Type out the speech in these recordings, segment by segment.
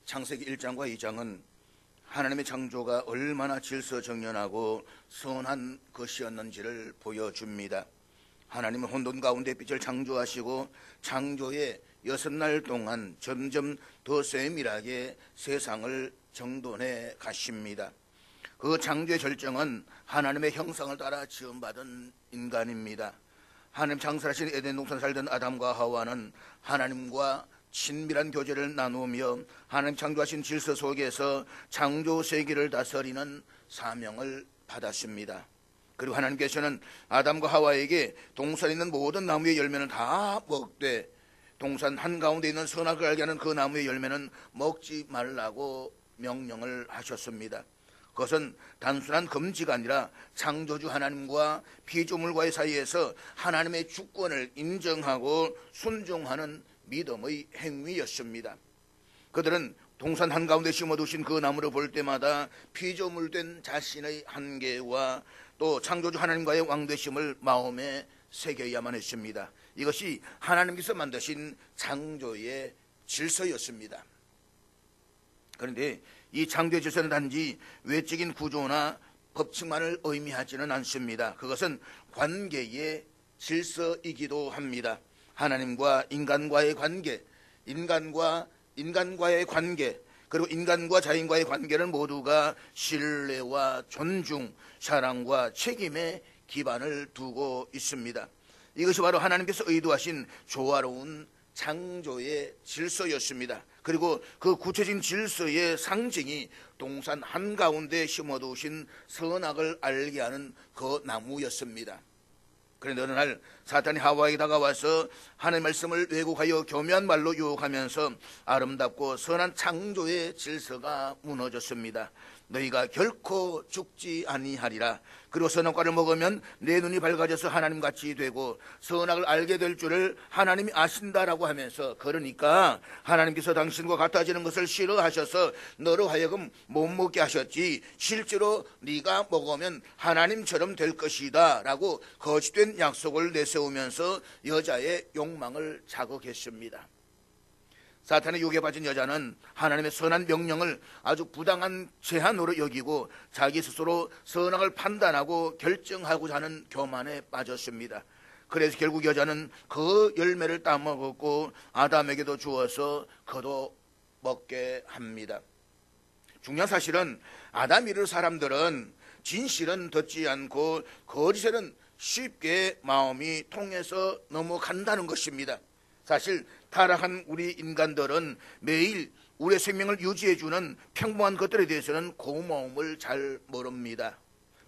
창세기 1장과 2장은 하나님의 창조가 얼마나 질서정연하고 선한 것이었는지를 보여줍니다. 하나님은 혼돈 가운데 빛을 창조하시고 창조의 6날 동안 점점 더 세밀하게 세상을 정돈해 가십니다. 그 창조의 절정은 하나님의 형상을 따라 지음받은 인간입니다. 하나님 창설하신 에덴 동산에 살던 아담과 하와는 하나님과 친밀한 교제를 나누며 하나님 창조하신 질서 속에서 창조 세계를 다스리는 사명을 받았습니다. 그리고 하나님께서는 아담과 하와에게 동산에 있는 모든 나무의 열매는 다 먹되 동산 한가운데 있는 선악을 알게 하는 그 나무의 열매는 먹지 말라고 명령을 하셨습니다. 그것은 단순한 금지가 아니라 창조주 하나님과 피조물과의 사이에서 하나님의 주권을 인정하고 순종하는 믿음의 행위였습니다. 그들은 동산 한가운데 심어두신 그 나무를 볼 때마다 피조물된 자신의 한계와 또 창조주 하나님과의 왕되심을 마음에 새겨야만 했습니다. 이것이 하나님께서 만드신 창조의 질서였습니다. 그런데 이 창조의 질서는 단지 외적인 구조나 법칙만을 의미하지는 않습니다. 그것은 관계의 질서이기도 합니다. 하나님과 인간과의 관계, 인간과의 관계, 그리고 인간과 자연과의 관계는 모두가 신뢰와 존중, 사랑과 책임에 기반을 두고 있습니다. 이것이 바로 하나님께서 의도하신 조화로운 창조의 질서였습니다. 그리고 그 구체적인 질서의 상징이 동산 한가운데 심어두신 선악을 알게 하는 그 나무였습니다. 그런데 어느 날 사탄이 하와에게 다가와서 하나님의 말씀을 왜곡하여 교묘한 말로 유혹하면서 아름답고 선한 창조의 질서가 무너졌습니다. 너희가 결코 죽지 아니하리라. 그리고 선악과를 먹으면 내 눈이 밝아져서 하나님같이 되고 선악을 알게 될 줄을 하나님이 아신다라고 하면서, 그러니까 하나님께서 당신과 같아지는 것을 싫어하셔서 너로 하여금 못 먹게 하셨지 실제로 네가 먹으면 하나님처럼 될 것이다 라고 거짓된 약속을 내세우면서 여자의 욕망을 자극했습니다. 사탄의 유혹에 빠진 여자는 하나님의 선한 명령을 아주 부당한 제한으로 여기고 자기 스스로 선악을 판단하고 결정하고자 하는 교만에 빠졌습니다. 그래서 결국 여자는 그 열매를 따먹었고 아담에게도 주어서 그도 먹게 합니다. 중요한 사실은 아담 이르 사람들은 진실은 듣지 않고 거짓에는 쉽게 마음이 통해서 넘어간다는 것입니다. 사실 타락한 우리 인간들은 매일 우리의 생명을 유지해주는 평범한 것들에 대해서는 고마움을 잘 모릅니다.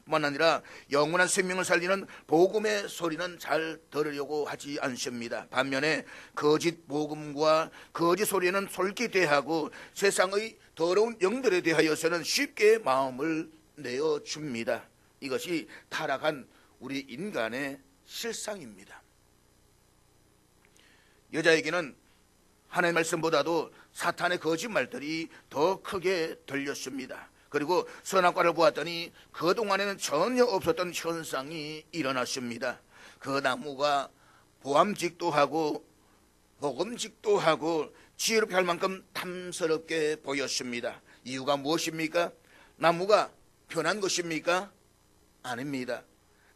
뿐만 아니라 영원한 생명을 살리는 복음의 소리는 잘 들으려고 하지 않습니다. 반면에 거짓 복음과 거짓 소리는 솔깃해하고 세상의 더러운 영들에 대하여서는 쉽게 마음을 내어줍니다. 이것이 타락한 우리 인간의 실상입니다. 여자에게는 하나님의 말씀보다도 사탄의 거짓말들이 더 크게 들렸습니다. 그리고 선악과를 보았더니 그동안에는 전혀 없었던 현상이 일어났습니다. 그 나무가 보암직도 하고 먹음직도 하고 지혜롭게 할 만큼 탐스럽게 보였습니다. 이유가 무엇입니까? 나무가 편한 것입니까? 아닙니다.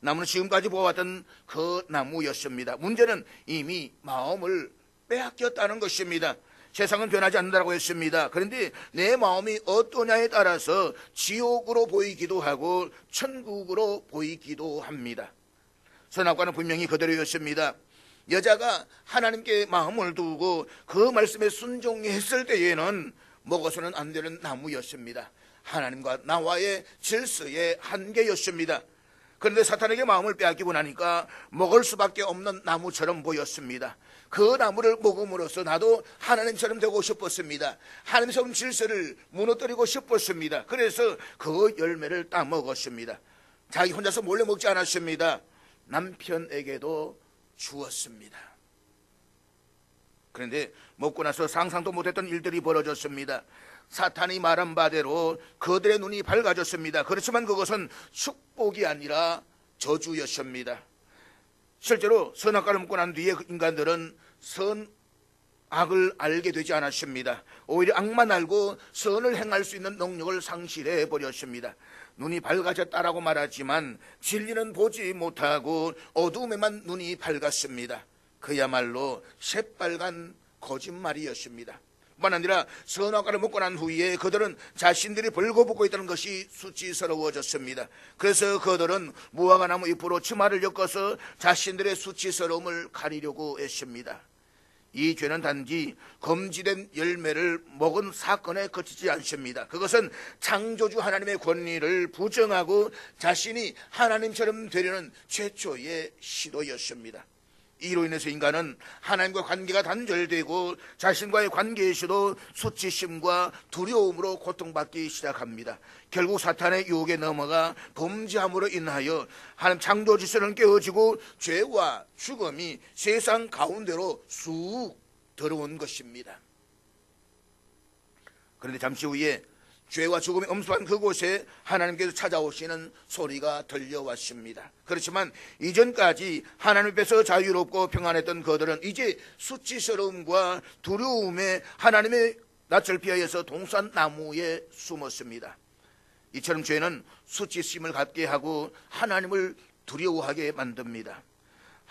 나무는 지금까지 보아왔던 그 나무였습니다. 문제는 이미 마음을 빼앗겼다는 것입니다. 세상은 변하지 않는다고 했습니다. 그런데 내 마음이 어떠냐에 따라서 지옥으로 보이기도 하고 천국으로 보이기도 합니다. 선악과는 분명히 그대로였습니다. 여자가 하나님께 마음을 두고 그 말씀에 순종했을 때에는 먹어서는 안 되는 나무였습니다. 하나님과 나와의 질서의 한계였습니다. 그런데 사탄에게 마음을 빼앗기고 나니까 먹을 수밖에 없는 나무처럼 보였습니다. 그 나무를 먹음으로써 나도 하나님처럼 되고 싶었습니다. 하나님처럼 질서를 무너뜨리고 싶었습니다. 그래서 그 열매를 따먹었습니다. 자기 혼자서 몰래 먹지 않았습니다. 남편에게도 주었습니다. 그런데 먹고 나서 상상도 못했던 일들이 벌어졌습니다. 사탄이 말한 바대로 그들의 눈이 밝아졌습니다. 그렇지만 그것은 축복이 아니라 저주였습니다. 실제로 선악과를 먹고 난 뒤에 인간들은 악을 알게 되지 않았습니다. 오히려 악만 알고 선을 행할 수 있는 능력을 상실해 버렸습니다. 눈이 밝아졌다라고 말하지만 진리는 보지 못하고 어두움에만 눈이 밝았습니다. 그야말로 새빨간 거짓말이었습니다. 뿐만 아니라 선악과를 먹고 난 후에 그들은 자신들이 벌거벗고 있다는 것이 수치스러워졌습니다. 그래서 그들은 무화과 나무 잎으로 치마를 엮어서 자신들의 수치스러움을 가리려고 했습니다. 이 죄는 단지 금지된 열매를 먹은 사건에 그치지 않습니다. 그것은 창조주 하나님의 권위를 부정하고 자신이 하나님처럼 되려는 최초의 시도였습니다. 이로 인해서 인간은 하나님과 관계가 단절되고 자신과의 관계에서도 수치심과 두려움으로 고통받기 시작합니다. 결국 사탄의 유혹에 넘어가 범죄함으로 인하여 하나님 창조 질서는 깨어지고 죄와 죽음이 세상 가운데로 쑥 들어온 것입니다. 그런데 잠시 후에 죄와 죽음이 엄습한 그곳에 하나님께서 찾아오시는 소리가 들려왔습니다. 그렇지만 이전까지 하나님 앞에서 자유롭고 평안했던 그들은 이제 수치스러움과 두려움에 하나님의 낯을 피하여서 동산나무에 숨었습니다. 이처럼 죄는 수치심을 갖게 하고 하나님을 두려워하게 만듭니다.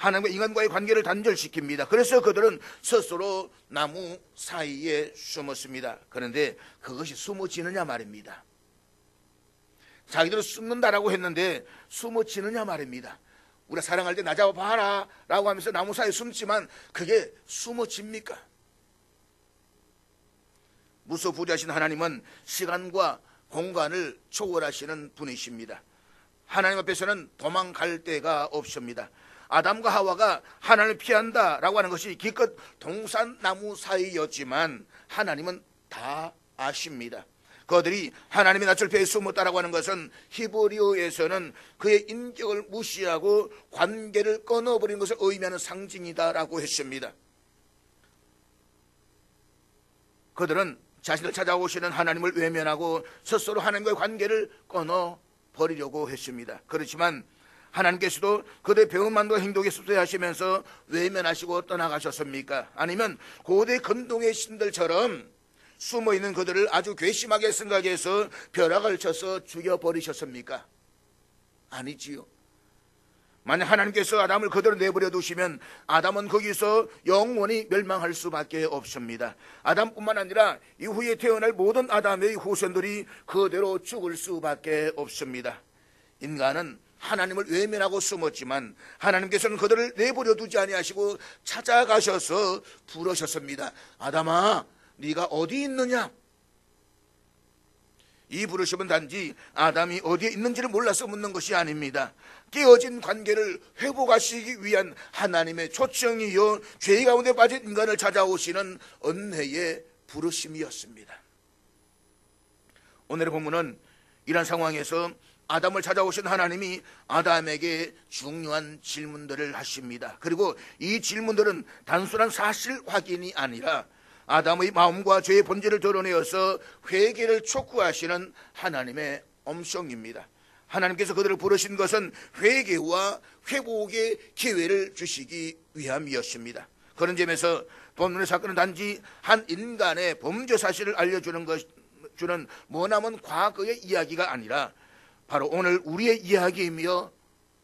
하나님과 인간과의 관계를 단절시킵니다. 그래서 그들은 스스로 나무 사이에 숨었습니다. 그런데 그것이 숨어지느냐 말입니다. 자기들은 숨는다라고 했는데 숨어지느냐 말입니다. 우리가 사랑할 때 나 잡아봐라 라고 하면서 나무 사이에 숨지만 그게 숨어집니까? 무소부지하신 하나님은 시간과 공간을 초월하시는 분이십니다. 하나님 앞에서는 도망갈 데가 없습니다. 아담과 하와가 하나님을 피한다라고 하는 것이 기껏 동산나무 사이였지만 하나님은 다 아십니다. 그들이 하나님의 낯을 피해 숨었다라고 하는 것은 히브리어에서는 그의 인격을 무시하고 관계를 끊어버리는 것을 의미하는 상징이다라고 했습니다. 그들은 자신을 찾아오시는 하나님을 외면하고 스스로 하나님과의 관계를 끊어버리려고 했습니다. 그렇지만 하나님께서도 그들의 배은만도 행동에 섭세하시면서 외면하시고 떠나가셨습니까? 아니면 고대 근동의 신들처럼 숨어있는 그들을 아주 괘씸하게 생각해서 벼락을 쳐서 죽여버리셨습니까? 아니지요. 만약 하나님께서 아담을 그대로 내버려 두시면 아담은 거기서 영원히 멸망할 수밖에 없습니다. 아담뿐만 아니라 이후에 태어날 모든 아담의 후손들이 그대로 죽을 수밖에 없습니다. 인간은 하나님을 외면하고 숨었지만 하나님께서는 그들을 내버려 두지 아니하시고 찾아가셔서 부르셨습니다. 아담아, 네가 어디 있느냐? 이 부르심은 단지 아담이 어디에 있는지를 몰라서 묻는 것이 아닙니다. 깨어진 관계를 회복하시기 위한 하나님의 초청이요 죄 가운데 빠진 인간을 찾아오시는 은혜의 부르심이었습니다. 오늘의 본문은 이런 상황에서 아담을 찾아오신 하나님이 아담에게 중요한 질문들을 하십니다. 그리고 이 질문들은 단순한 사실 확인이 아니라 아담의 마음과 죄의 본질을 드러내어서 회개를 촉구하시는 하나님의 음성입니다. 하나님께서 그들을 부르신 것은 회개와 회복의 기회를 주시기 위함이었습니다. 그런 점에서 본문의 사건은 단지 한 인간의 범죄 사실을 알려주는 주는 머나먼 과거의 이야기가 아니라 바로 오늘 우리의 이야기이며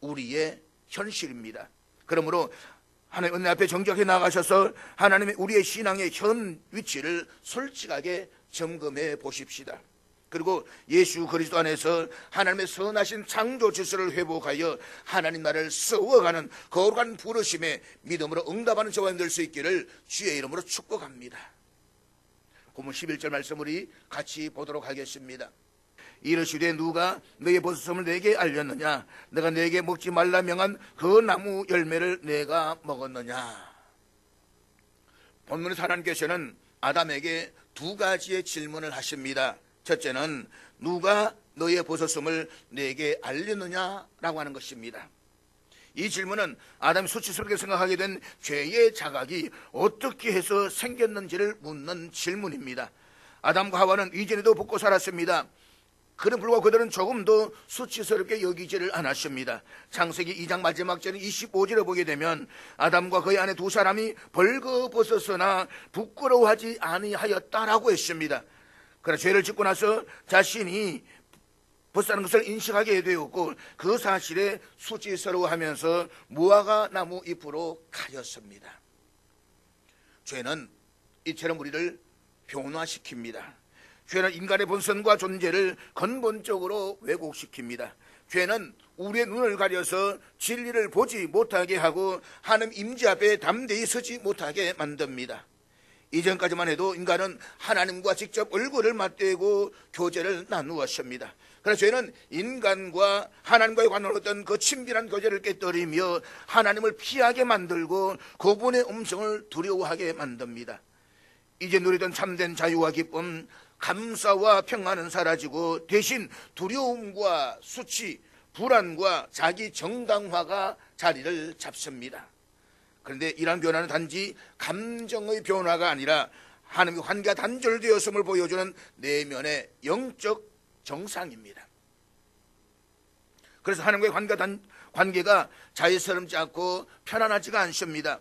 우리의 현실입니다. 그러므로 하나님 은혜 앞에 정직하게 나가셔서 하나님의 우리의 신앙의 현 위치를 솔직하게 점검해 보십시다. 그리고 예수 그리스도 안에서 하나님의 선하신 창조 질서를 회복하여 하나님 나라를 세워가는 거룩한 부르심에 믿음으로 응답하는 저와 될 수 있기를 주의 이름으로 축복합니다. 본문 11절 말씀 우리 같이 보도록 하겠습니다. 이르시되 누가 너의 버섯을 내게 알렸느냐? 내가 내게 먹지 말라 명한 그 나무 열매를 내가 먹었느냐? 본문의 하나님께서는 아담에게 두 가지의 질문을 하십니다. 첫째는 누가 너의 버섯을 내게 알렸느냐라고 하는 것입니다. 이 질문은 아담이 수치스럽게 생각하게 된 죄의 자각이 어떻게 해서 생겼는지를 묻는 질문입니다. 아담과 하와는 이전에도 벗고 살았습니다. 그런 불구하고 그들은 조금도 수치스럽게 여기지를 않았습니다. 창세기 2장 마지막 절 25절에 보게 되면 아담과 그의 아내 두 사람이 벌거벗었으나 부끄러워하지 아니하였다라고 했습니다. 그러나 죄를 짓고 나서 자신이 벗사는 것을 인식하게 되었고 그 사실에 수치스러워하면서 무화과 나무 잎으로 가렸습니다. 죄는 이처럼 우리를 변화시킵니다. 죄는 인간의 본성과 존재를 근본적으로 왜곡시킵니다. 죄는 우리의 눈을 가려서 진리를 보지 못하게 하고 하나님 임재 앞에 담대히 서지 못하게 만듭니다. 이전까지만 해도 인간은 하나님과 직접 얼굴을 맞대고 교제를 나누었습니다. 그래서 죄는 인간과 하나님과의 관계를 어떤 그 친밀한 교제를 깨뜨리며 하나님을 피하게 만들고 그분의 음성을 두려워하게 만듭니다. 이제 누리던 참된 자유와 기쁨, 감사와 평안은 사라지고 대신 두려움과 수치, 불안과 자기 정당화가 자리를 잡습니다. 그런데 이러한 변화는 단지 감정의 변화가 아니라 하나님의 관계가 단절되었음을 보여주는 내면의 영적 정상입니다. 그래서 하나님과의 관계가 자유스럽지 않고 편안하지가 않습니다.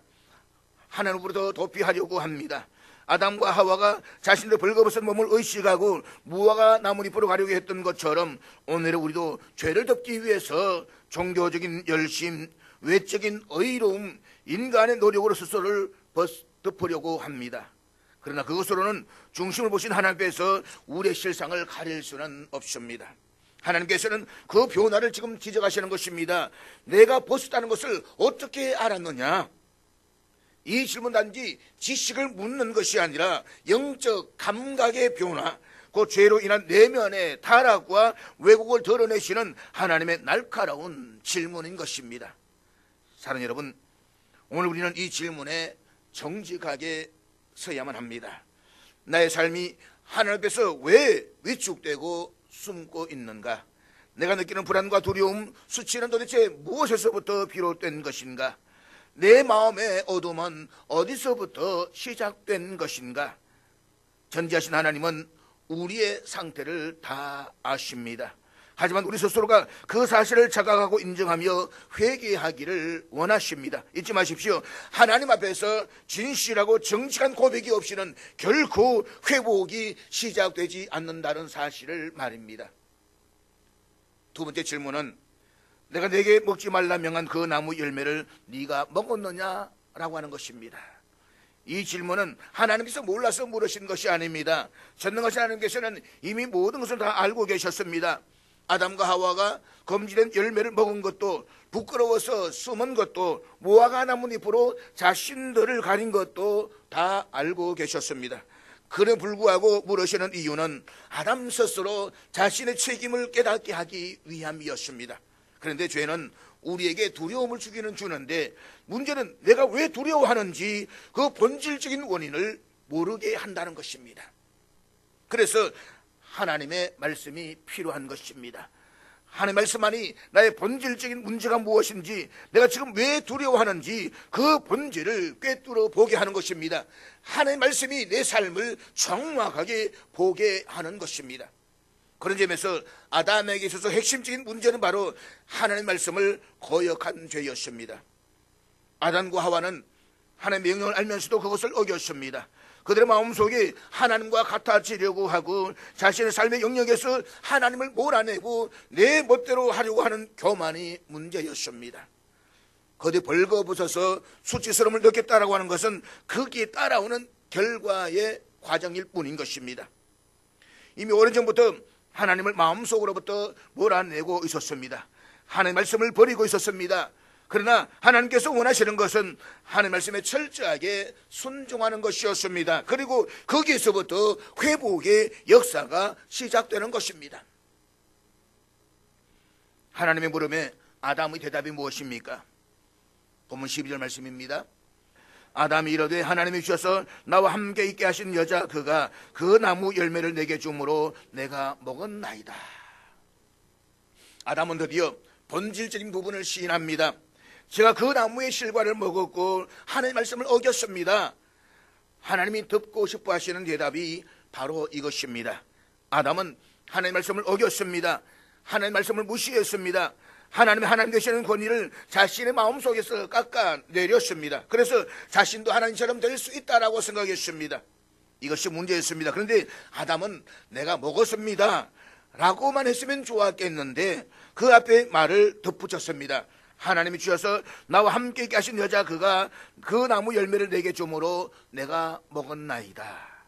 하나님으로부터 도피하려고 합니다. 아담과 하와가 자신의 벌거벗은 몸을 의식하고 무화과 나뭇잎으로 가려고 했던 것처럼 오늘의 우리도 죄를 덮기 위해서 종교적인 열심, 외적인 의로움, 인간의 노력으로 스스로를 덮으려고 합니다. 그러나 그것으로는 중심을 보신 하나님께서 우리의 실상을 가릴 수는 없습니다. 하나님께서는 그 변화를 지금 지적하시는 것입니다. 내가 벗었다는 것을 어떻게 알았느냐? 이 질문 단지 지식을 묻는 것이 아니라 영적 감각의 변화, 그 죄로 인한 내면의 타락과 왜곡을 드러내시는 하나님의 날카로운 질문인 것입니다. 사랑하는 여러분, 오늘 우리는 이 질문에 정직하게 서야만 합니다. 나의 삶이 하나님 앞에서 왜 위축되고 숨고 있는가? 내가 느끼는 불안과 두려움, 수치는 도대체 무엇에서부터 비롯된 것인가? 내 마음의 어둠은 어디서부터 시작된 것인가? 전지하신 하나님은 우리의 상태를 다 아십니다. 하지만 우리 스스로가 그 사실을 자각하고 인정하며 회개하기를 원하십니다. 잊지 마십시오. 하나님 앞에서 진실하고 정직한 고백이 없이는 결코 회복이 시작되지 않는다는 사실을 말입니다. 두 번째 질문은 내가 네게 먹지 말라 명한 그 나무 열매를 네가 먹었느냐? 라고 하는 것입니다. 이 질문은 하나님께서 몰라서 물으신 것이 아닙니다. 전능하신 하나님께서는 이미 모든 것을 다 알고 계셨습니다. 아담과 하와가 금지된 열매를 먹은 것도, 부끄러워서 숨은 것도, 무화과 나뭇잎으로 자신들을 가린 것도 다 알고 계셨습니다. 그래 불구하고 물으시는 이유는 아담 스스로 자신의 책임을 깨닫게 하기 위함이었습니다. 그런데 죄는 우리에게 두려움을 주는데 문제는 내가 왜 두려워하는지 그 본질적인 원인을 모르게 한다는 것입니다. 그래서 하나님의 말씀이 필요한 것입니다. 하나님의 말씀만이 나의 본질적인 문제가 무엇인지, 내가 지금 왜 두려워하는지 그 본질을 꿰뚫어 보게 하는 것입니다. 하나님의 말씀이 내 삶을 정확하게 보게 하는 것입니다. 그런 점에서 아담에게 있어서 핵심적인 문제는 바로 하나님의 말씀을 거역한 죄였습니다. 아담과 하와는 하나님의 명령을 알면서도 그것을 어겼습니다. 그들의 마음속에 하나님과 같아지려고 하고 자신의 삶의 영역에서 하나님을 몰아내고 내 멋대로 하려고 하는 교만이 문제였습니다. 그들이 벌거벗어서 수치스러움을 느꼈다라고 하는 것은 거기에 따라오는 결과의 과정일 뿐인 것입니다. 이미 오래전부터 하나님을 마음속으로부터 몰아내고 있었습니다. 하나님의 말씀을 버리고 있었습니다. 그러나 하나님께서 원하시는 것은 하나님의 말씀에 철저하게 순종하는 것이었습니다. 그리고 거기에서부터 회복의 역사가 시작되는 것입니다. 하나님의 물음에 아담의 대답이 무엇입니까? 본문 12절 말씀입니다. 아담이 이르되 하나님이 주셔서 나와 함께 있게 하신 여자 그가 그 나무 열매를 내게 주므로 내가 먹었나이다. 아담은 드디어 본질적인 부분을 시인합니다. 제가 그 나무의 실과를 먹었고 하나님의 말씀을 어겼습니다. 하나님이 듣고 싶어 하시는 대답이 바로 이것입니다. 아담은 하나님의 말씀을 어겼습니다. 하나님의 말씀을 무시했습니다. 하나님 되시는 권위를 자신의 마음속에서 깎아내렸습니다. 그래서 자신도 하나님처럼 될 수 있다라고 생각했습니다. 이것이 문제였습니다. 그런데 아담은 내가 먹었습니다 라고만 했으면 좋았겠는데 그 앞에 말을 덧붙였습니다. 하나님이 주셔서 나와 함께 있게 하신 여자 그가 그 나무 열매를 내게 주므로 내가 먹었나이다.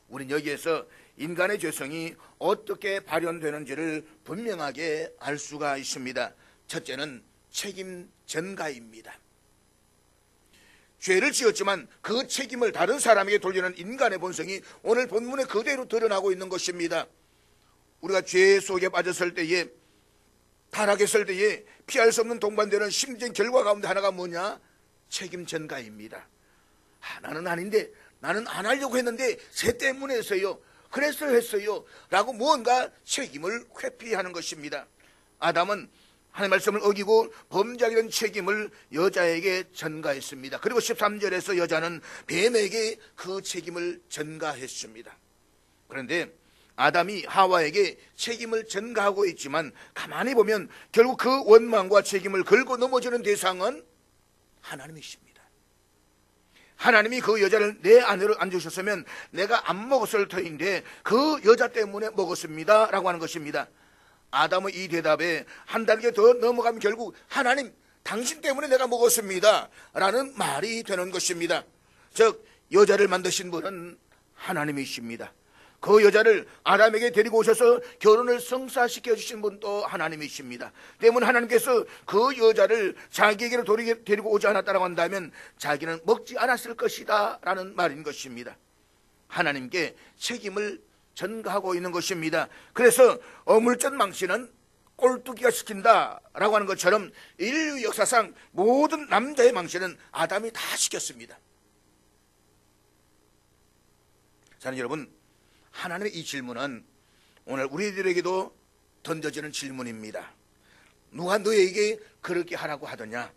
우린 여기에서 인간의 죄성이 어떻게 발현되는지를 분명하게 알 수가 있습니다. 첫째는 책임 전가입니다. 죄를 지었지만 그 책임을 다른 사람에게 돌리는 인간의 본성이 오늘 본문에 그대로 드러나고 있는 것입니다. 우리가 죄 속에 빠졌을 때에, 타락했을 때에 피할 수 없는 동반되는 심리적인 결과 가운데 하나가 뭐냐? 책임 전가입니다. 나는 아닌데, 나는 안 하려고 했는데 쟤 때문에 했어요, 그래서 했어요 라고 무언가 책임을 회피하는 것입니다. 아담은 하나님의 말씀을 어기고 범죄하게 된 책임을 여자에게 전가했습니다. 그리고 13절에서 여자는 뱀에게 그 책임을 전가했습니다. 그런데 아담이 하와에게 책임을 전가하고 있지만 가만히 보면 결국 그 원망과 책임을 걸고 넘어지는 대상은 하나님이십니다. 하나님이 그 여자를 내 아내로 앉으셨으면 내가 안 먹었을 터인데 그 여자 때문에 먹었습니다 라고 하는 것입니다. 아담의 이 대답에 한 단계 더 넘어가면 결국 하나님 당신 때문에 내가 먹었습니다 라는 말이 되는 것입니다. 즉 여자를 만드신 분은 하나님이십니다. 그 여자를 아담에게 데리고 오셔서 결혼을 성사시켜 주신 분도 하나님이십니다. 때문에 하나님께서 그 여자를 자기에게로 데리고 오지 않았다고 한다면 자기는 먹지 않았을 것이다 라는 말인 것입니다. 하나님께 책임을 전가하고 있는 것입니다. 그래서 어물전 망신은 꼴뚜기가 시킨다라고 하는 것처럼 인류 역사상 모든 남자의 망신은 아담이 다 시켰습니다. 자, 여러분, 하나님의 이 질문은 오늘 우리들에게도 던져지는 질문입니다. 누가 너에게 그렇게 하라고 하더냐?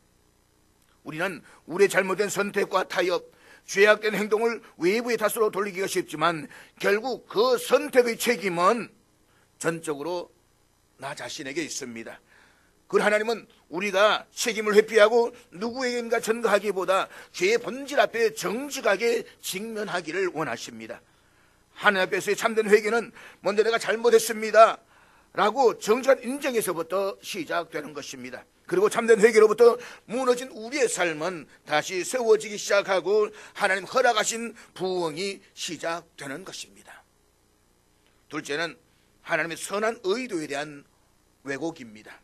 우리는 우리의 잘못된 선택과 타협, 죄악된 행동을 외부의 탓으로 돌리기가 쉽지만 결국 그 선택의 책임은 전적으로 나 자신에게 있습니다. 그 하나님은 우리가 책임을 회피하고 누구에게인가 전가하기보다 죄의 본질 앞에 정직하게 직면하기를 원하십니다. 하나님 앞에서의 참된 회개는 먼저 내가 잘못했습니다 라고 정직한 인정에서부터 시작되는 것입니다. 그리고 참된 회개로부터 무너진 우리의 삶은 다시 세워지기 시작하고 하나님 허락하신 부흥이 시작되는 것입니다. 둘째는 하나님의 선한 의도에 대한 왜곡입니다.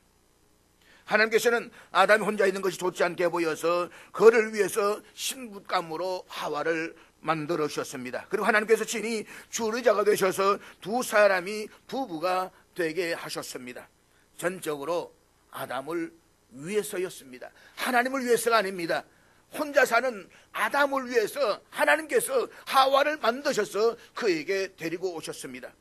하나님께서는 아담이 혼자 있는 것이 좋지 않게 보여서 그를 위해서 신부감으로 하와를 만들어 주셨습니다. 그리고 하나님께서 친히 주의자가 되셔서 두 사람이 부부가 되게 하셨습니다. 전적으로 아담을 위해서였습니다. 하나님을 위해서가 아닙니다. 혼자 사는 아담을 위해서 하나님께서 하와를 만드셔서 그에게 데리고 오셨습니다.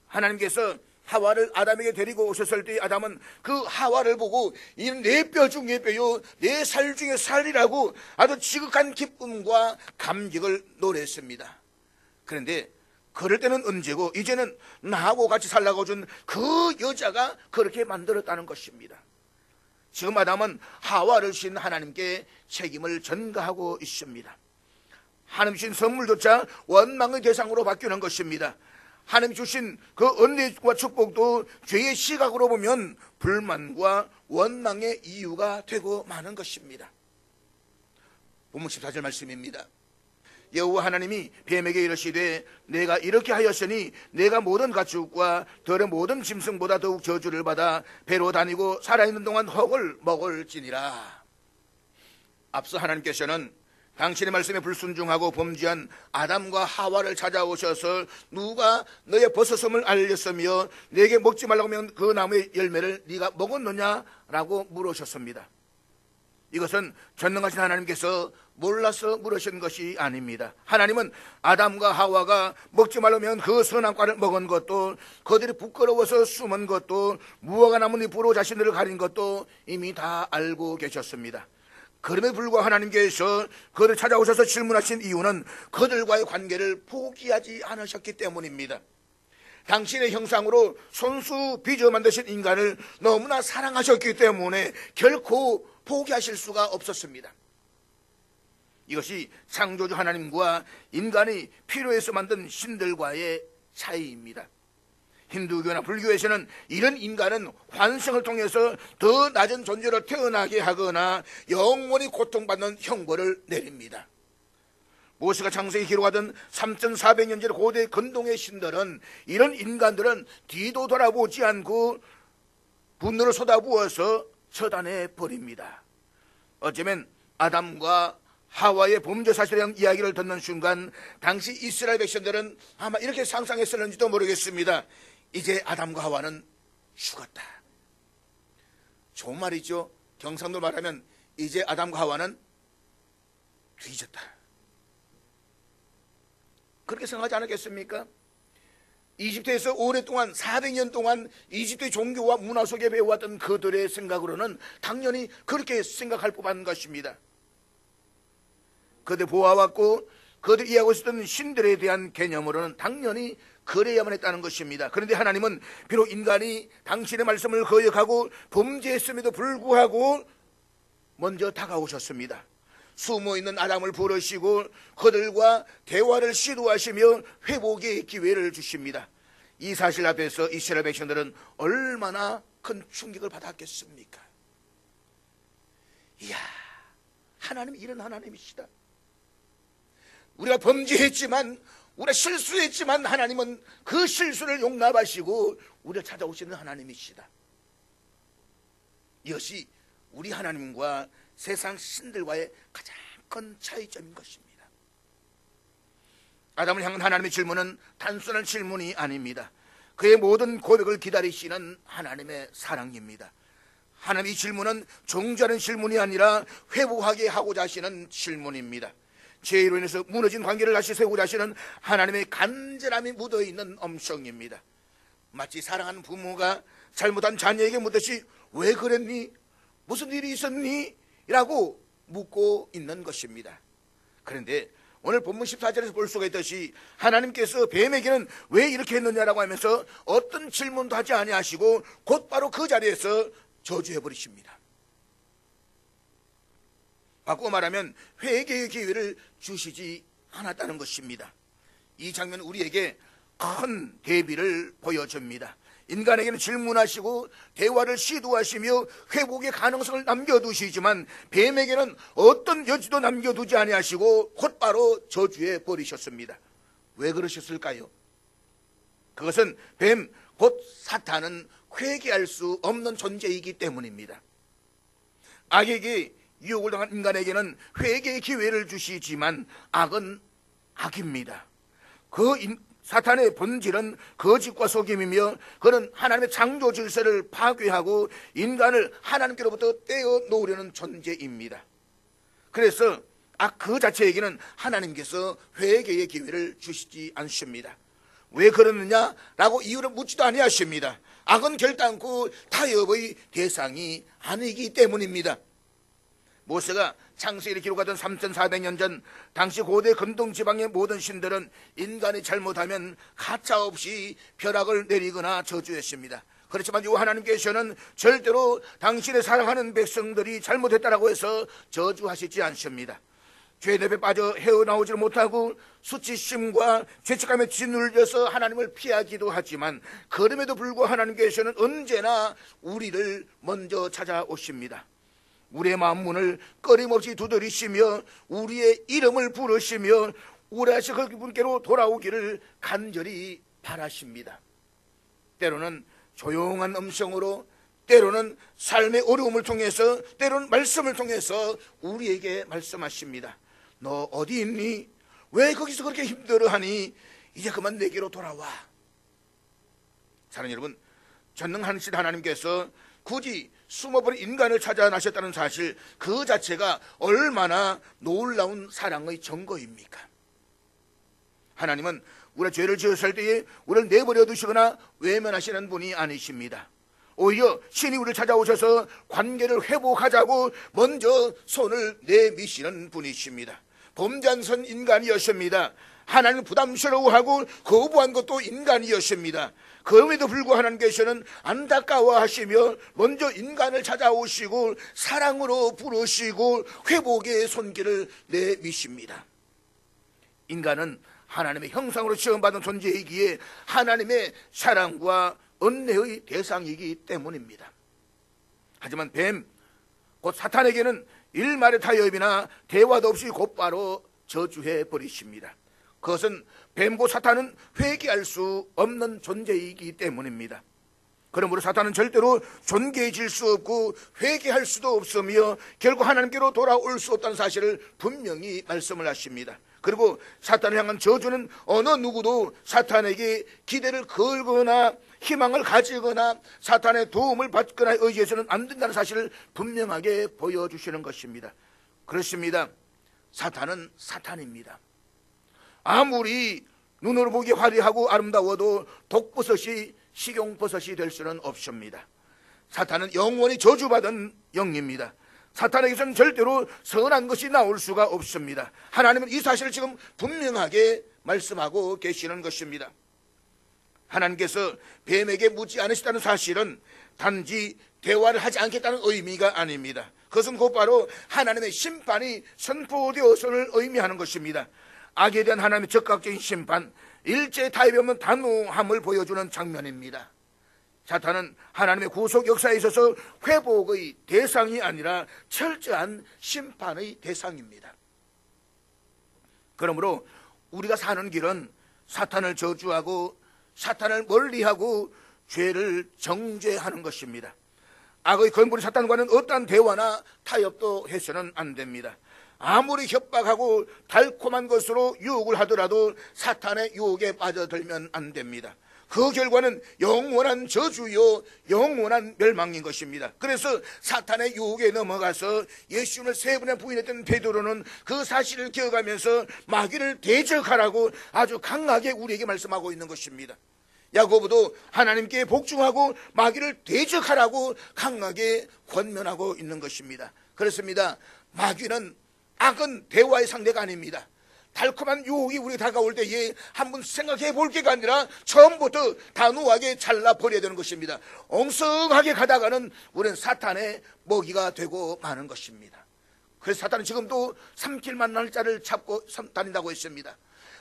하나님께서 하와를 아담에게 데리고 오셨을 때 아담은 그 하와를 보고 이는 내 뼈 중에 뼈요 내 살 중에 살이라고 아주 지극한 기쁨과 감격을 노래했습니다. 그런데 그럴 때는 언제고 이제는 나하고 같이 살라고 준 그 여자가 그렇게 만들었다는 것입니다. 지금 아담은 하와를 신 하나님께 책임을 전가하고 있습니다. 하나님 주신 선물조차 원망의 대상으로 바뀌는 것입니다. 하나님 주신 그 은혜와 축복도 죄의 시각으로 보면 불만과 원망의 이유가 되고 마는 것입니다. 본문 14절 말씀입니다. 여호와 하나님이 뱀에게 이르시되 내가 이렇게 하였으니 내가 모든 가축과 들의 모든 짐승보다 더욱 저주를 받아 배로 다니고 살아있는 동안 흙을 먹을지니라. 앞서 하나님께서는 당신의 말씀에 불순종하고 범죄한 아담과 하와를 찾아오셔서 누가 너의 벗어섬을 알렸으며 내게 먹지 말라고 하면 그 나무의 열매를 네가 먹었느냐라고 물으셨습니다. 이것은 전능하신 하나님께서 몰라서 물으신 것이 아닙니다. 하나님은 아담과 하와가 먹지 말라면 그 선악과를 먹은 것도 그들이 부끄러워서 숨은 것도 무화과 나무 잎으로 자신들을 가린 것도 이미 다 알고 계셨습니다. 그럼에도 불구하고 하나님께서 그들을 찾아오셔서 질문하신 이유는 그들과의 관계를 포기하지 않으셨기 때문입니다. 당신의 형상으로 손수 빚어 만드신 인간을 너무나 사랑하셨기 때문에 결코 포기하실 수가 없었습니다. 이것이 창조주 하나님과 인간이 필요해서 만든 신들과의 차이입니다. 힌두교나 불교에서는 이런 인간은 환생을 통해서 더 낮은 존재로 태어나게 하거나 영원히 고통받는 형벌을 내립니다. 모세가 창세기 기록하던 3,400년 전 고대 근동의 신들은 이런 인간들은 뒤도 돌아보지 않고 분노를 쏟아부어서 처단해 버립니다. 어쩌면 아담과 하와의 범죄 사실에 대한 이야기를 듣는 순간 당시 이스라엘 백성들은 아마 이렇게 상상했을는지도 모르겠습니다. 이제 아담과 하와는 죽었다. 좋은 말이죠. 경상도 말하면 이제 아담과 하와는 뒤졌다. 그렇게 생각하지 않았겠습니까? 이집트에서 오랫동안 400년 동안 이집트의 종교와 문화 속에 배워왔던 그들의 생각으로는 당연히 그렇게 생각할 법한 것입니다. 그들 보아왔고 그들이 이해하고 있었던 신들에 대한 개념으로는 당연히 그래야만 했다는 것입니다. 그런데 하나님은 비록 인간이 당신의 말씀을 거역하고 범죄했음에도 불구하고 먼저 다가오셨습니다. 숨어있는 아담을 부르시고 그들과 대화를 시도하시며 회복의 기회를 주십니다. 이 사실 앞에서 이스라엘 백성들은 얼마나 큰 충격을 받았겠습니까? 이야, 하나님 이런 하나님이시다. 우리가 범죄했지만, 우리가 실수했지만 하나님은 그 실수를 용납하시고 우리를 찾아오시는 하나님이시다. 이것이 우리 하나님과 세상 신들과의 가장 큰 차이점인 것입니다. 아담을 향한 하나님의 질문은 단순한 질문이 아닙니다. 그의 모든 고백을 기다리시는 하나님의 사랑입니다. 하나님의 질문은 정죄하는 질문이 아니라 회복하게 하고자 하시는 질문입니다. 죄로 인해서 무너진 관계를 다시 세우고자 하시는 하나님의 간절함이 묻어있는 음성입니다. 마치 사랑하는 부모가 잘못한 자녀에게 묻듯이 왜 그랬니? 무슨 일이 있었니? 라고 묻고 있는 것입니다. 그런데 오늘 본문 14절에서 볼 수가 있듯이 하나님께서 뱀에게는 왜 이렇게 했느냐라고 하면서 어떤 질문도 하지 아니하시고 곧바로 그 자리에서 저주해버리십니다. 바꾸어 말하면 회개의 기회를 주시지 않았다는 것입니다. 이 장면은 우리에게 큰 대비를 보여줍니다. 인간에게는 질문하시고 대화를 시도하시며 회복의 가능성을 남겨두시지만 뱀에게는 어떤 여지도 남겨두지 아니하시고 곧바로 저주해 버리셨습니다. 왜 그러셨을까요? 그것은 뱀, 곧 사탄은 회개할 수 없는 존재이기 때문입니다. 악에게 유혹을 당한 인간에게는 회개의 기회를 주시지만 악은 악입니다. 사탄의 본질은 거짓과 속임이며 그는 하나님의 창조 질서를 파괴하고 인간을 하나님께로부터 떼어놓으려는 존재입니다. 그래서 악 그 자체에게는 하나님께서 회개의 기회를 주시지 않습니다. 왜 그러느냐라고 이유를 묻지도 아니하십니다. 악은 결단코 타협의 대상이 아니기 때문입니다. 모세가 창세기를 기록하던 3,400년 전 당시 고대 근동 지방의 모든 신들은 인간이 잘못하면 가차없이 벼락을 내리거나 저주했습니다. 그렇지만 요 하나님께서는 절대로 당신의 사랑하는 백성들이 잘못했다라고 해서 저주하시지 않습니다. 죄늪에 빠져 헤어나오지를 못하고 수치심과 죄책감에 짓눌려서 하나님을 피하기도 하지만 그럼에도 불구하고 하나님께서는 언제나 우리를 먼저 찾아오십니다. 우리의 마음 문을 끊임없이 두드리시며 우리의 이름을 부르시며 우리하시 그분께로 돌아오기를 간절히 바라십니다. 때로는 조용한 음성으로, 때로는 삶의 어려움을 통해서, 때로는 말씀을 통해서 우리에게 말씀하십니다. 너 어디 있니? 왜 거기서 그렇게 힘들어하니? 이제 그만 내게로 돌아와. 사랑하는 여러분, 전능하신 하나님께서 굳이 숨어버린 인간을 찾아 나셨다는 사실 그 자체가 얼마나 놀라운 사랑의 증거입니까? 하나님은 우리가 죄를 지었을 때에 우리를 내버려 두시거나 외면하시는 분이 아니십니다. 오히려 신이 우리를 찾아오셔서 관계를 회복하자고 먼저 손을 내미시는 분이십니다. 범죄한 선 인간이었습니다. 하나님 부담스러워하고 거부한 것도 인간이었습니다. 그럼에도 불구하고 하나님께서는 안타까워하시며 먼저 인간을 찾아오시고 사랑으로 부르시고 회복의 손길을 내미십니다. 인간은 하나님의 형상으로 지음받은 존재이기에 하나님의 사랑과 은혜의 대상이기 때문입니다. 하지만 뱀, 곧 사탄에게는 일말의 타협이나 대화도 없이 곧바로 저주해 버리십니다. 그것은 뱀고 사탄은 회개할 수 없는 존재이기 때문입니다. 그러므로 사탄은 절대로 존귀해질 수 없고 회개할 수도 없으며 결국 하나님께로 돌아올 수 없다는 사실을 분명히 말씀을 하십니다. 그리고 사탄을 향한 저주는 어느 누구도 사탄에게 기대를 걸거나 희망을 가지거나 사탄의 도움을 받거나 의지해서는 안 된다는 사실을 분명하게 보여주시는 것입니다. 그렇습니다. 사탄은 사탄입니다. 아무리 눈으로 보기 화려하고 아름다워도 독버섯이 식용버섯이 될 수는 없습니다. 사탄은 영원히 저주받은 영입니다. 사탄에게서는 절대로 선한 것이 나올 수가 없습니다. 하나님은 이 사실을 지금 분명하게 말씀하고 계시는 것입니다. 하나님께서 뱀에게 묻지 않으시다는 사실은 단지 대화를 하지 않겠다는 의미가 아닙니다. 그것은 곧바로 하나님의 심판이 선포되어서를 의미하는 것입니다. 악에 대한 하나님의 적극적인 심판, 일제 타협이 없는 단호함을 보여주는 장면입니다. 사탄은 하나님의 구속 역사에 있어서 회복의 대상이 아니라 철저한 심판의 대상입니다. 그러므로 우리가 사는 길은 사탄을 저주하고 사탄을 멀리하고 죄를 정죄하는 것입니다. 악의 근본인 사탄과는 어떠한 대화나 타협도 해서는 안 됩니다. 아무리 협박하고 달콤한 것으로 유혹을 하더라도 사탄의 유혹에 빠져들면 안 됩니다. 그 결과는 영원한 저주요 영원한 멸망인 것입니다. 그래서 사탄의 유혹에 넘어가서 예수님을 3번이나 부인했던 베드로는 그 사실을 기억하면서 마귀를 대적하라고 아주 강하게 우리에게 말씀하고 있는 것입니다. 야고보도 하나님께 복종하고 마귀를 대적하라고 강하게 권면하고 있는 것입니다. 그렇습니다. 마귀는 악은 대화의 상대가 아닙니다. 달콤한 유혹이 우리에게 다가올 때에 한번 생각해 볼 게가 아니라 처음부터 단호하게 잘라버려야 되는 것입니다. 엉성하게 가다가는 우리는 사탄의 먹이가 되고 마는 것입니다. 그래서 사탄은 지금도 삼킬 만날 자를 찾고 다닌다고 했습니다.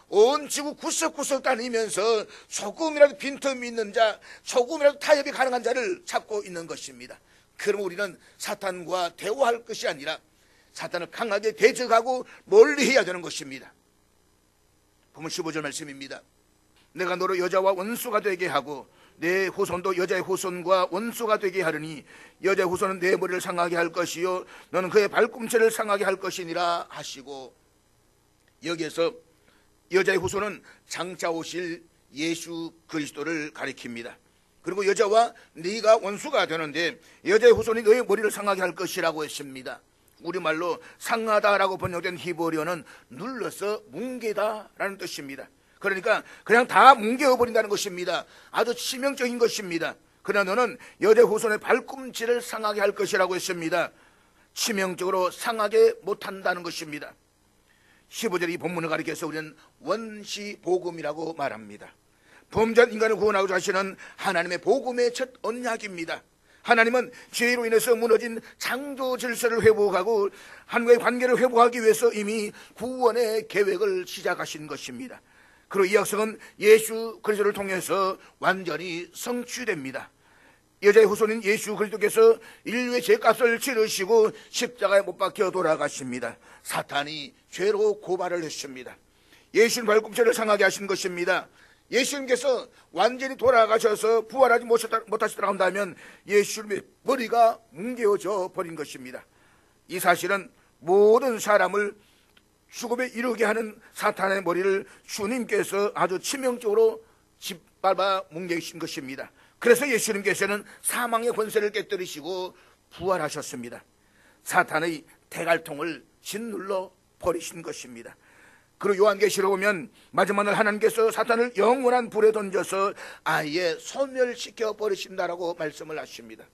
온 지구 구석구석 다니면서 조금이라도 빈틈이 있는 자, 조금이라도 타협이 가능한 자를 찾고 있는 것입니다. 그럼 우리는 사탄과 대화할 것이 아니라 사탄을 강하게 대적하고 멀리해야 되는 것입니다. 보면 15절 말씀입니다. 내가 너로 여자와 원수가 되게 하고 내 후손도 여자의 후손과 원수가 되게 하리니 여자의 후손은 내 머리를 상하게 할 것이요 너는 그의 발꿈치를 상하게 할 것이니라 하시고, 여기에서 여자의 후손은 장차 오실 예수 그리스도를 가리킵니다. 그리고 여자와 네가 원수가 되는데 여자의 후손이 너의 머리를 상하게 할 것이라고 했습니다. 우리말로 상하다라고 번역된 히브리어는 눌러서 뭉개다라는 뜻입니다. 그러니까 그냥 다 뭉개어버린다는 것입니다. 아주 치명적인 것입니다. 그러나 너는 여자 후손의 발꿈치를 상하게 할 것이라고 했습니다. 치명적으로 상하게 못한다는 것입니다. 15절 이 본문을 가리켜서 우리는 원시복음이라고 말합니다. 범죄한 인간을 구원하고자 하시는 하나님의 복음의 첫 언약입니다. 하나님은 죄로 인해서 무너진 창조 질서를 회복하고 하나님과의 관계를 회복하기 위해서 이미 구원의 계획을 시작하신 것입니다. 그리고 이 약속은 예수 그리스도를 통해서 완전히 성취됩니다. 여자의 후손인 예수 그리스도께서 인류의 죄값을 치르시고 십자가에 못 박혀 돌아가십니다. 사탄이 죄로 고발을 했습니다. 예수님 발꿈치를 상하게 하신 것입니다. 예수님께서 완전히 돌아가셔서 부활하지 못하시더라 한다면 예수님의 머리가 뭉개어져 버린 것입니다. 이 사실은 모든 사람을 죽음에 이르게 하는 사탄의 머리를 주님께서 아주 치명적으로 짓밟아 뭉개신 것입니다. 그래서 예수님께서는 사망의 권세를 깨뜨리시고 부활하셨습니다. 사탄의 대갈통을 짓눌러 버리신 것입니다. 그리고 요한계시록 보면 마지막 날 하나님께서 사탄을 영원한 불에 던져서 아예 소멸시켜 버리신다라고 말씀을 하십니다.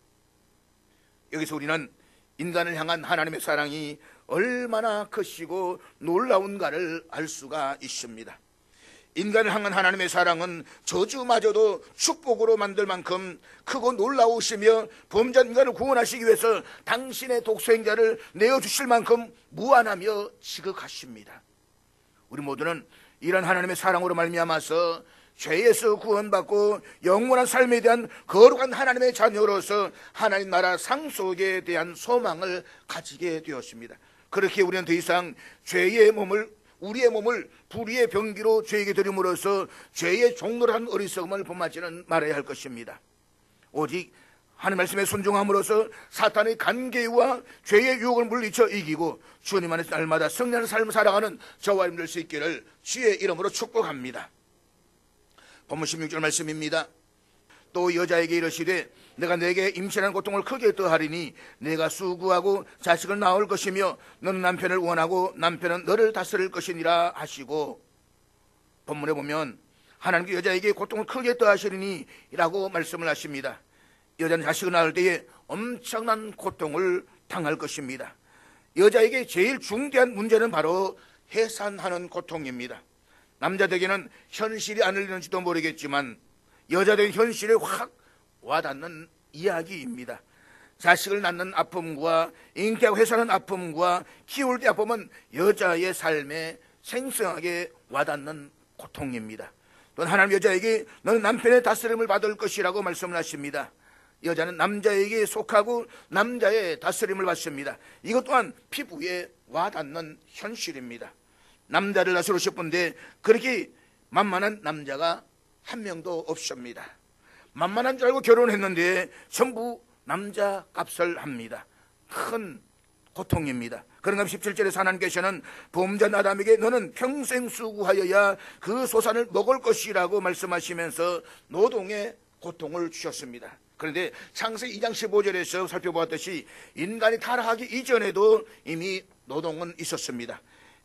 여기서 우리는 인간을 향한 하나님의 사랑이 얼마나 크시고 놀라운가를 알 수가 있습니다. 인간을 향한 하나님의 사랑은 저주마저도 축복으로 만들 만큼 크고 놀라우시며 범죄한 인간을 구원하시기 위해서 당신의 독생자를 내어주실 만큼 무한하며 지극하십니다. 우리 모두는 이런 하나님의 사랑으로 말미암아서 죄에서 구원받고 영원한 삶에 대한 거룩한 하나님의 자녀로서 하나님 나라 상속에 대한 소망을 가지게 되었습니다. 그렇게 우리는 더 이상 우리의 몸을 불의의 병기로 죄에게 드림으로써 죄의 종로를 한 어리석음을 범하지는 말아야 할 것입니다. 오직 하나님 말씀에 순종함으로써 사탄의 간계와 죄의 유혹을 물리쳐 이기고 주님 안에서 날마다 승리하는 삶을 살아가는 저와 여러분 될 수 있기를 주의 이름으로 축복합니다. 본문 16절 말씀입니다. 또 여자에게 이르시되 내가 내게 임신하는 고통을 크게 더하리니 내가 수구하고 자식을 낳을 것이며 너는 남편을 원하고 남편은 너를 다스릴 것이니라 하시고, 본문에 보면 하나님께 여자에게 고통을 크게 더하시리니 라고 말씀을 하십니다. 여자는 자식을 낳을 때에 엄청난 고통을 당할 것입니다. 여자에게 제일 중대한 문제는 바로 해산하는 고통입니다. 남자들에게는 현실이 안 들리는지도 모르겠지만 여자들에게 현실에 확 와닿는 이야기입니다. 자식을 낳는 아픔과 잉태하고 해산하는 아픔과 키울 때 아픔은 여자의 삶에 생생하게 와닿는 고통입니다. 또한 하나님 여자에게 너는 남편의 다스림을 받을 것이라고 말씀을 하십니다. 여자는 남자에게 속하고 남자의 다스림을 받습니다. 이것 또한 피부에 와닿는 현실입니다. 남자를 다스리고 싶은데 그렇게 만만한 남자가 한 명도 없습니다. 만만한 줄 알고 결혼했는데 전부 남자 값을 합니다. 큰 고통입니다. 그런가 17절에서 하나님께서는 범죄한 아담에게 너는 평생 수고하여야 그 소산을 먹을 것이라고 말씀하시면서 노동의 고통을 주셨습니다. 그런데 창세기 2장 15절에서 살펴보았듯이 인간이 타락하기 이전에도 이미 노동은 있었습니다.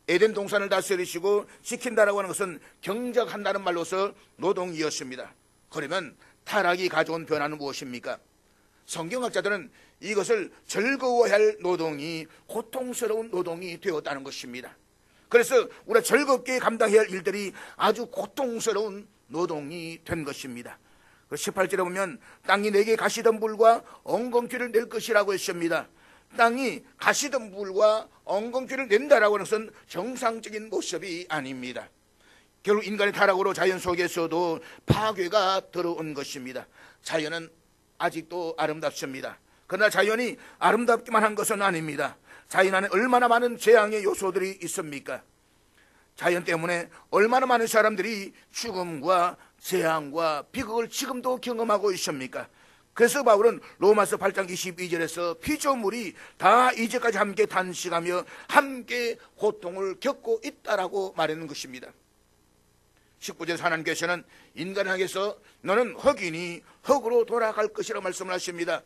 에덴 동산을 다스리시고 지킨다라고 하는 것은 경작한다는 말로서 노동이었습니다. 그러면 타락이 가져온 변화는 무엇입니까? 성경학자들은 이것을 즐거워야 할 노동이 고통스러운 노동이 되었다는 것입니다. 그래서 우리가 즐겁게 감당해야 할 일들이 아주 고통스러운 노동이 된 것입니다. 18절에 보면 땅이 내게 가시덤불과 엉겅퀴를 낼 것이라고 했습니다. 땅이 가시덤불과 엉겅퀴를 낸다라고 하는 것은 정상적인 모습이 아닙니다. 결국 인간의 타락으로 자연 속에서도 파괴가 들어온 것입니다. 자연은 아직도 아름답습니다. 그러나 자연이 아름답기만 한 것은 아닙니다. 자연 안에 얼마나 많은 재앙의 요소들이 있습니까? 자연 때문에 얼마나 많은 사람들이 죽음과 재앙과 비극을 지금도 경험하고 있습니까? 그래서 바울은 로마서 8장 22절에서 피조물이 다 이제까지 함께 단식하며 함께 고통을 겪고 있다라고 말하는 것입니다. 19절에서 하나님께서는 인간을 향해서 너는 흙이니 흙으로 돌아갈 것이라고 말씀을 하십니다.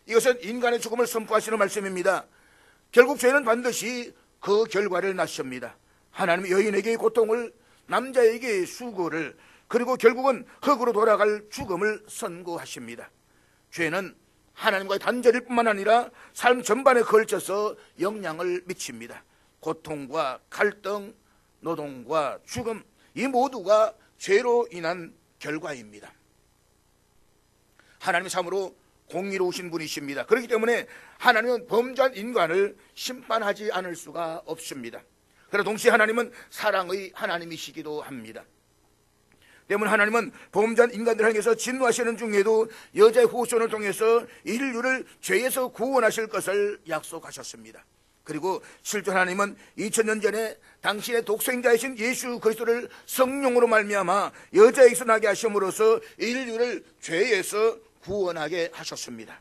이것은 인간의 죽음을 선포하시는 말씀입니다. 결국 죄는 반드시 그 결과를 낳습니다. 하나님은 여인에게 고통을, 남자에게 수고를, 그리고 결국은 흙으로 돌아갈 죽음을 선고하십니다. 죄는 하나님과의 단절일 뿐만 아니라 삶 전반에 걸쳐서 영향을 미칩니다. 고통과 갈등, 노동과 죽음, 이 모두가 죄로 인한 결과입니다. 하나님이 참으로 공의로우신 분이십니다. 그렇기 때문에 하나님은 범죄한 인간을 심판하지 않을 수가 없습니다. 그러나 동시에 하나님은 사랑의 하나님이시기도 합니다. 때문에 하나님은 범죄한 인간들 향해서 진노하시는 중에도 여자의 후손을 통해서 인류를 죄에서 구원하실 것을 약속하셨습니다. 그리고 실제 하나님은 2000년 전에 당신의 독생자이신 예수 그리스도를 성령으로 말미암아 여자에게서 나게 하심으로써 인류를 죄에서 구원하게 하셨습니다.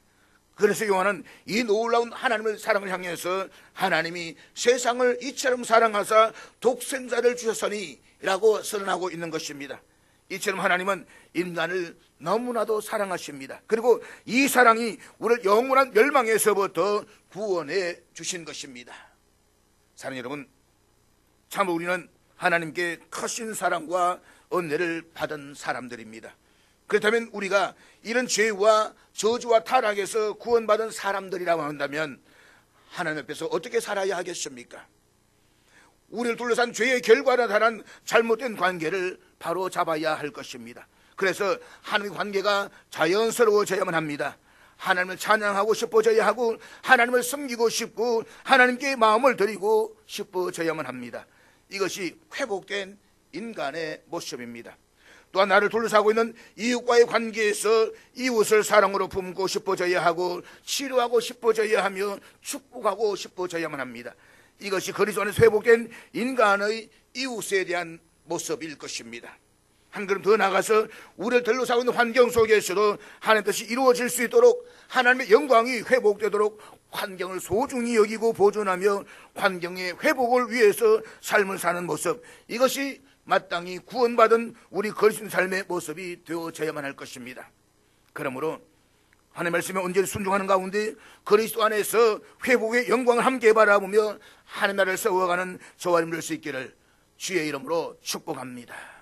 그래서 요한은 이 놀라운 하나님의 사랑을 향해서 하나님이 세상을 이처럼 사랑하사 독생자를 주셨으니 라고 선언하고 있는 것입니다. 이처럼 하나님은 인간을 너무나도 사랑하십니다. 그리고 이 사랑이 우리를 영원한 멸망에서부터 구원해 주신 것입니다. 사랑하는 여러분, 참 우리는 하나님께 크신 사랑과 은혜를 받은 사람들입니다. 그렇다면 우리가 이런 죄와 저주와 타락에서 구원받은 사람들이라고 한다면 하나님 앞에서 어떻게 살아야 하겠습니까? 우리를 둘러싼 죄의 결과로 달한 잘못된 관계를 바로 잡아야 할 것입니다. 그래서 하나님의 관계가 자연스러워져야만 합니다. 하나님을 찬양하고 싶어져야 하고 하나님을 섬기고 싶고 하나님께 마음을 드리고 싶어져야만 합니다. 이것이 회복된 인간의 모습입니다. 또한 나를 둘러싸고 있는 이웃과의 관계에서 이웃을 사랑으로 품고 싶어져야 하고 치료하고 싶어져야 하며 축복하고 싶어져야만 합니다. 이것이 그리스도 안에서 회복된 인간의 이웃에 대한 모습일 것입니다. 한 걸음 더 나가서 우리를 둘러싸고 있는 환경 속에서도 하나님의 뜻이 이루어질 수 있도록 하나님의 영광이 회복되도록 환경을 소중히 여기고 보존하며 환경의 회복을 위해서 삶을 사는 모습, 이것이 마땅히 구원받은 우리 그리스도인 삶의 모습이 되어져야만 할 것입니다. 그러므로 하나님의 말씀에 온전히 순종하는 가운데 그리스도 안에서 회복의 영광을 함께 바라보며 하나님 나라를 세워가는 저와 여러분 될 수 있기를 주의 이름으로 축복합니다.